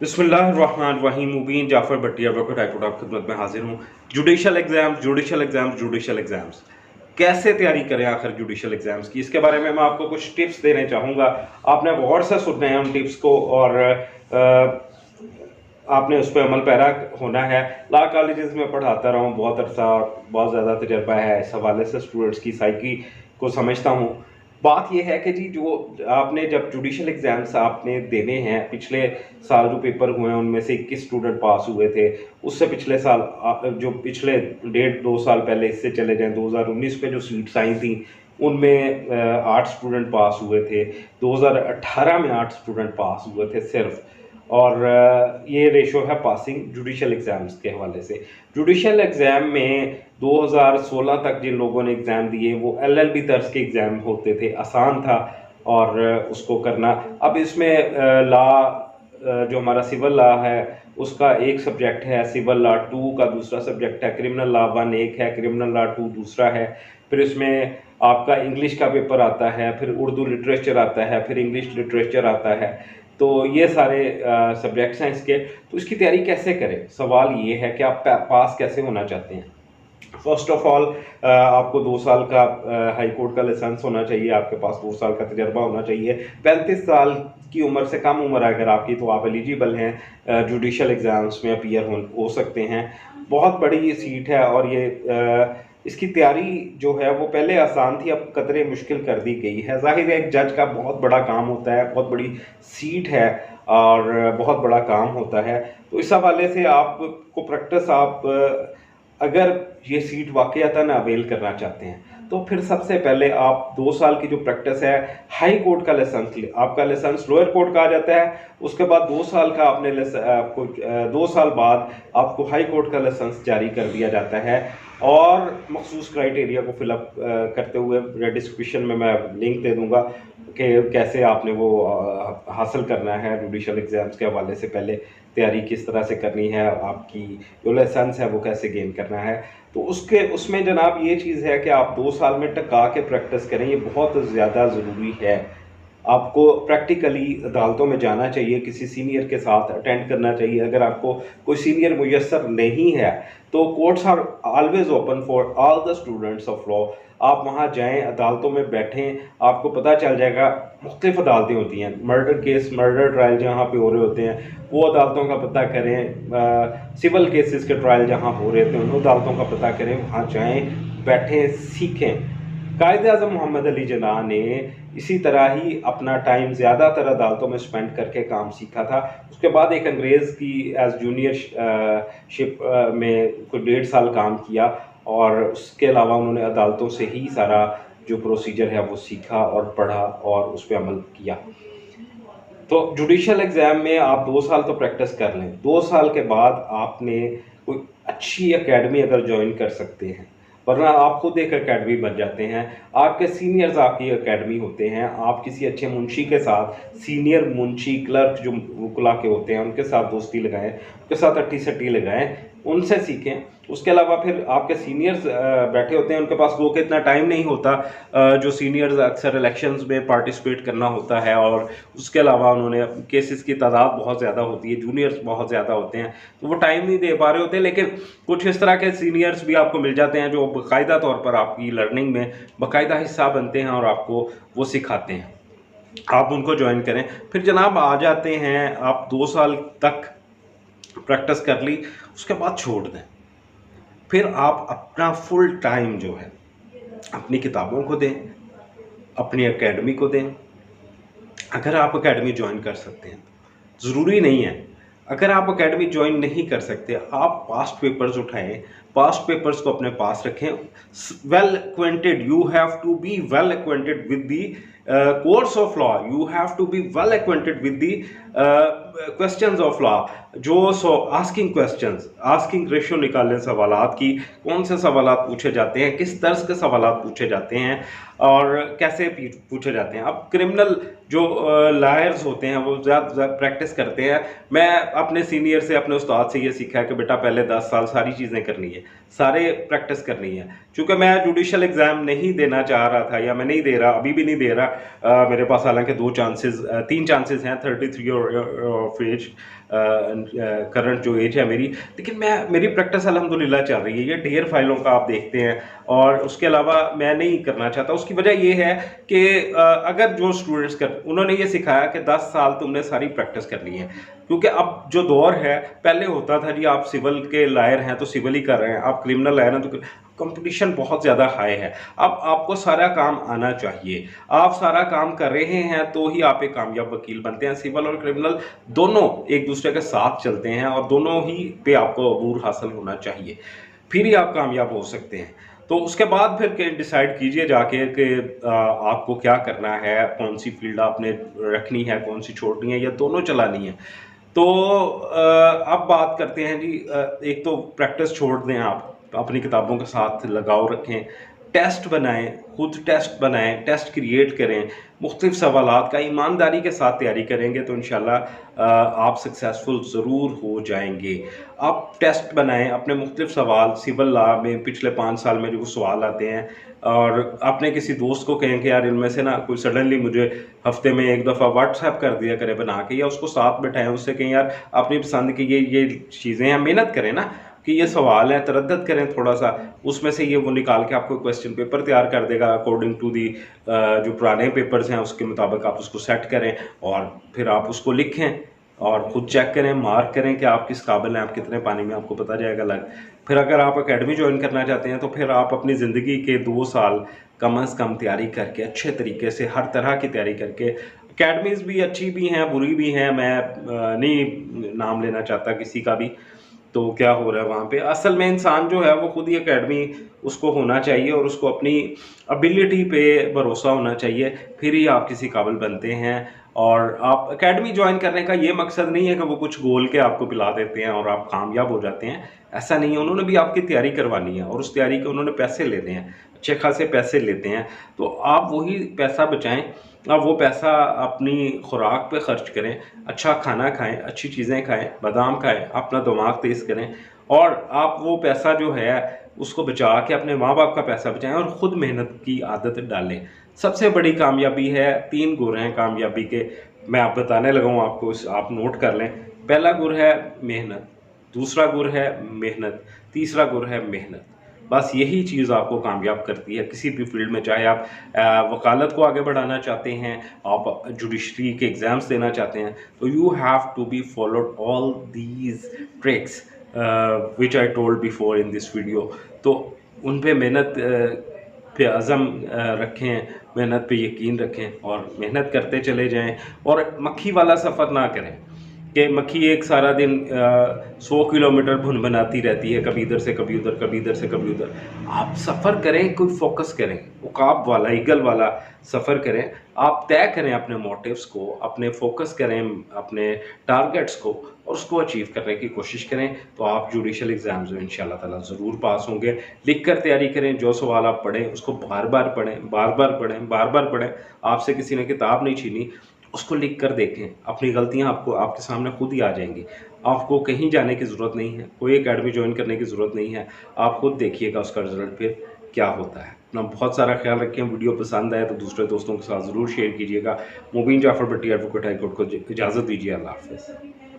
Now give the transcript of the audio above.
बिस्मिल्लाहिर्रहमानिर्रहीम। मुबीन जाफ़र भट्टी advocate high court आपकी खिदमत में हाजिर हूँ। जुडिशल एग्ज़ाम्स कैसे तैयारी करें आखिर जुडिशल एग्ज़ाम्स की, इसके बारे में मैं आपको कुछ टिप्स देने चाहूँगा। आपने गौर से सुनना है उन टिप्स को और आपने उस पर अमल पैरा होना है। लॉ कॉलेजेस में पढ़ाता रहा हूँ बहुत अरसा, बहुत ज़्यादा तजर्बा है इस हवाले से, स्टूडेंट्स की साइकी को समझता हूँ। बात यह है कि जी जो आपने जब जुडिशल एग्ज़ाम्स आपने देने हैं, पिछले साल जो पेपर हुए हैं उनमें से 21 स्टूडेंट पास हुए थे। उससे पिछले साल जो पिछले 1.5-2 साल पहले इससे चले जाएं, 2019 में जो सीट्स आई थी उनमें 8 स्टूडेंट पास हुए थे। 2018 में 8 स्टूडेंट पास हुए थे सिर्फ। और ये रेशो है पासिंग जुडिशल एग्ज़ाम्स के हवाले से। जुडिशल एग्ज़ाम में 2016 तक जिन लोगों ने एग्ज़ाम दिए वो LLB तर्ज के एग्ज़ाम होते थे, आसान था और उसको करना। अब इसमें लॉ जो हमारा सिविल लॉ है उसका एक सब्जेक्ट है, सिविल लॉ 2 का दूसरा सब्जेक्ट है, क्रिमिनल लॉ 1 एक है, क्रिमिनल लॉ 2 दूसरा है। फिर इसमें आपका इंग्लिश का पेपर आता है, फिर उर्दू लिटरेचर आता है, फिर इंग्लिश लिटरेचर आता है। तो ये सारे सब्जेक्ट्स हैं इसके। तो इसकी तैयारी कैसे करें, सवाल ये है कि आप पास कैसे होना चाहते हैं। फर्स्ट ऑफ ऑल आपको 2 साल का हाई कोर्ट का लाइसेंस होना चाहिए, आपके पास 2 साल का तजर्बा होना चाहिए। 35 साल की उम्र से कम उम्र है अगर आपकी तो आप एलिजिबल हैं, जुडिशल एग्ज़ाम्स में अपीयर हो सकते हैं। बहुत बड़ी ये सीट है और ये इसकी तैयारी जो है वो पहले आसान थी, अब कतरे मुश्किल कर दी गई है। जाहिर है एक जज का बहुत बड़ा काम होता है, बहुत बड़ी सीट है और बहुत बड़ा काम होता है। तो इस हवाले से आपको प्रैक्टिस, आप अगर ये सीट वाकईतन अवेल करना चाहते हैं तो फिर सबसे पहले आप 2 साल की जो प्रैक्टिस है, हाई कोर्ट का लाइसेंस आपका लाइसेंस लोअर कोर्ट का आ जाता है। उसके बाद 2 साल का आपको 2 साल बाद आपको हाई कोर्ट का लाइसेंस जारी कर दिया जाता है। और मखसूस क्राइटेरिया को फिलअप करते हुए डिस्क्रिप्शन में मैं लिंक दे दूंगा कि कैसे आपने वो हासिल करना है। जुडिशल एग्ज़ाम्स के हवाले से पहले तैयारी किस तरह से करनी है, आपकी जो लाइसेंस है वो कैसे गेन करना है। तो उसमें जनाब ये चीज़ है कि आप 2 साल में टका के प्रैक्टिस करें, ये बहुत ज़्यादा ज़रूरी है। आपको प्रैक्टिकली अदालतों में जाना चाहिए, किसी सीनियर के साथ अटेंड करना चाहिए। अगर आपको कोई सीनियर मुयस्सर नहीं है तो courts are always open for all the students of law. आप वहाँ जाएं, अदालतों में बैठें, आपको पता चल जाएगा। मुख्तलिफ अदालतें होती हैं, मर्डर केस, मर्डर ट्रायल जहाँ पे हो रहे होते हैं वो अदालतों का पता करें। सिविल केसेस के ट्रायल जहाँ हो रहे थे उन अदालतों का पता करें, वहाँ जाएँ, बैठें, सीखें। कायदे आज़म मोहम्मद अली जिन्ना ने इसी तरह ही अपना टाइम ज़्यादातर अदालतों में स्पेंड करके काम सीखा था। उसके बाद एक अंग्रेज़ की एज जूनियर शिप में कोई 1.5 साल काम किया और उसके अलावा उन्होंने अदालतों से ही सारा जो प्रोसीजर है वो सीखा और पढ़ा और उस पर अमल किया। तो जुडिशल एग्ज़ाम में आप 2 साल तो प्रैक्टिस कर लें। 2 साल के बाद आपने कोई अच्छी एकेडमी अगर ज्वाइन कर सकते हैं, वरना आप खुद एक एकेडमी बन जाते हैं। आपके सीनियर्स आपकी एकेडमी होते हैं। आप किसी अच्छे मुंशी के साथ, सीनियर मुंशी क्लर्क जो वकुला के होते हैं उनके साथ दोस्ती लगाएं, उनके साथ अट्टी सट्टी लगाएं, उनसे सीखें। उसके अलावा फिर आपके सीनियर्स बैठे होते हैं, उनके पास वो इतना टाइम नहीं होता। जो सीनियर्स अक्सर इलेक्शंस में पार्टिसिपेट करना होता है और उसके अलावा उन्होंने केसेस की तादाद बहुत ज़्यादा होती है, जूनियर्स बहुत ज़्यादा होते हैं, तो वो टाइम नहीं दे पा रहे होते। लेकिन कुछ इस तरह के सीनियर्स भी आपको मिल जाते हैं जो बाकायदा तौर पर आपकी लर्निंग में बाकायदा हिस्सा बनते हैं और आपको वो सिखाते हैं। आप उनको ज्वाइन करें। फिर जनाब आ जाते हैं, आप 2 साल तक प्रैक्टिस कर ली, उसके बाद छोड़ दें। फिर आप अपना फुल टाइम जो है अपनी किताबों को दें, अपनी एकेडमी को दें। अगर आप एकेडमी ज्वाइन कर सकते हैं, ज़रूरी नहीं है। अगर आप एकेडमी ज्वाइन नहीं कर सकते, आप पास्ट पेपर्स उठाएं, पास्ट पेपर्स को अपने पास रखें। Well acquainted, you have to be well acquainted with the course of law, you have to be well acquainted with the questions of law. जो आस्किंग क्वेश्चंस, आस्किंग रेशियो निकालें सवालात की, कौन से सवालात पूछे जाते हैं, किस तर्ज के सवालात पूछे जाते हैं और कैसे पूछे जाते हैं। अब क्रिमिनल जो लॉयर्स होते हैं वो ज़्यादा प्रैक्टिस करते हैं। मैं अपने सीनियर से, अपने उस्ताद से ये सीखा है कि बेटा पहले 10 साल सारी चीज़ें करनी है, सारे प्रैक्टिस करनी है। चूँकि मैं जुडिशल एग्ज़ाम नहीं देना चाह रहा था, या मैं नहीं दे रहा, अभी भी नहीं दे रहा। मेरे पास हालांकि 3 चांसेस हैं, 33 और ऑफ एज, करंट जो एज है मेरी, लेकिन मेरी प्रैक्टिस अल्हम्दुलिल्लाह चल रही है। ये ढेर फाइलों का आप देखते हैं, और उसके अलावा मैं नहीं करना चाहता। उसकी वजह ये है कि अगर जो स्टूडेंट्स कर, उन्होंने ये सिखाया कि 10 साल तुमने सारी प्रैक्टिस कर ली है, क्योंकि अब जो दौर है, पहले होता था जी आप सिविल के लायर हैं तो सिविल ही कर रहे हैं, आप क्रिमिनल लायर हैं तो कंपटीशन बहुत ज़्यादा हाई है। अब आपको सारा काम आना चाहिए, आप सारा काम कर रहे हैं तो ही आप एक कामयाब वकील बनते हैं। सिविल और क्रिमिनल दोनों एक दूसरे के साथ चलते हैं, और दोनों ही पे आपको अबूर हासिल होना चाहिए, फिर ही आप कामयाब हो सकते हैं। तो उसके बाद फिर डिसाइड कीजिए जाके कि आपको क्या करना है, कौन सी फील्ड आपने रखनी है, कौन सी छोड़नी है, या दोनों चलानी है। तो अब बात करते हैं जी, एक तो प्रैक्टिस छोड़ दें, आप अपनी किताबों के साथ लगाव रखें, टेस्ट बनाएं, खुद टेस्ट बनाएं, टेस्ट क्रिएट करें, मुख्तलिफ सवालात का ईमानदारी के साथ तैयारी करेंगे तो इंशाल्लाह आप सक्सेसफुल ज़रूर हो जाएंगे। आप टेस्ट बनाएं, अपने मुख्तलिफ सवाल, सिविल लॉ में पिछले 5 साल में जो सवाल आते हैं, और अपने किसी दोस्त को कहें कि यार इनमें से ना कोई सडनली मुझे हफ्ते में एक दफ़ा व्हाट्सएप कर दिया करे बना के, या उसको साथ बैठाएं, उससे कहें यार अपनी पसंद की ये चीज़ें हैं, मेहनत करें ना कि ये सवाल है, तरद्दद करें थोड़ा सा, उसमें से ये वो निकाल के आपको क्वेश्चन पेपर तैयार कर देगा अकॉर्डिंग टू दी जो पुराने पेपर्स हैं उसके मुताबिक आप उसको सेट करें, और फिर आप उसको लिखें और ख़ुद चेक करें, मार्क करें कि आप किस काबिल हैं, आप कितने पानी में, आपको पता जाएगा लग। फिर अगर आप एकेडमी ज्वाइन करना चाहते हैं तो फिर आप अपनी ज़िंदगी के 2 साल कम अज़ कम तैयारी करके, अच्छे तरीके से हर तरह की तैयारी करके, अकेडमीज़ भी अच्छी भी हैं, बुरी भी हैं, मैं नहीं नाम लेना चाहता किसी का भी, तो क्या हो रहा है वहाँ पे। असल में इंसान जो है वो खुद ही एकेडमी उसको होना चाहिए, और उसको अपनी एबिलिटी पे भरोसा होना चाहिए, फिर ही आप किसी काबिल बनते हैं। और आप एकेडमी ज्वाइन करने का ये मकसद नहीं है कि वो कुछ गोल के आपको पिला देते हैं और आप कामयाब हो जाते हैं, ऐसा नहीं है। उन्होंने भी आपकी तैयारी करवानी है, और उस तैयारी के उन्होंने पैसे लेने हैं, अच्छे खासे पैसे लेते हैं। तो आप वही पैसा बचाएं, आप वो पैसा अपनी खुराक पे खर्च करें, अच्छा खाना खाएं, अच्छी चीज़ें खाएं, बादाम खाएं, अपना दिमाग तेज़ करें, और आप वो पैसा जो है उसको बचा के अपने माँ बाप का पैसा बचाएं, और ख़ुद मेहनत की आदत डालें। सबसे बड़ी कामयाबी है, 3 गुर हैं कामयाबी के, मैं आप बताने लगा हूँ आपको, आप नोट कर लें। पहला गुर है मेहनत, दूसरा गुर है मेहनत, तीसरा गुर है मेहनत। बस यही चीज़ आपको कामयाब करती है किसी भी फील्ड में, चाहे आप वकालत को आगे बढ़ाना चाहते हैं, आप जुडिशरी के एग्ज़ाम्स देना चाहते हैं, तो you have to be followed all these tricks which I told before in this video. तो उन पे मेहनत पे अज़म रखें, मेहनत पे यकीन रखें, और मेहनत करते चले जाएं, और मक्खी वाला सफ़र ना करें कि मक्खी एक सारा दिन 100 किलोमीटर भुनभुनाती रहती है, कभी इधर से कभी उधर, कभी इधर से कभी उधर। आप सफ़र करें, कोई फोकस करें, उकाब वाला, ईगल वाला सफ़र करें। आप तय करें अपने मोटिव्स को, अपने फोकस करें अपने टारगेट्स को, और उसको अचीव करने की कोशिश करें, तो आप जुडिशल एग्ज़ाम्स में इंशाल्लाह ताला ज़रूर पास होंगे। लिख कर तैयारी करें, जो सवाल आप पढ़ें उसको बार बार पढ़ें, बार बार पढ़ें, बार बार पढ़ें। आपसे किसी ने किताब नहीं छीनी, उसको लिख कर देखें, अपनी गलतियां आपको आपके सामने खुद ही आ जाएंगी। आपको कहीं जाने की ज़रूरत नहीं है, कोई एकेडमी ज्वाइन करने की ज़रूरत नहीं है, आप खुद देखिएगा उसका रिज़ल्ट फिर क्या होता है। अपना बहुत सारा ख्याल रखें। वीडियो पसंद आए तो दूसरे दोस्तों के साथ ज़रूर शेयर कीजिएगा। मुबीन जाफ़र भट्टी एडवोकेट हाई कोर्ट को इजाज़त दीजिए। अल्लाह हाफ़िज़।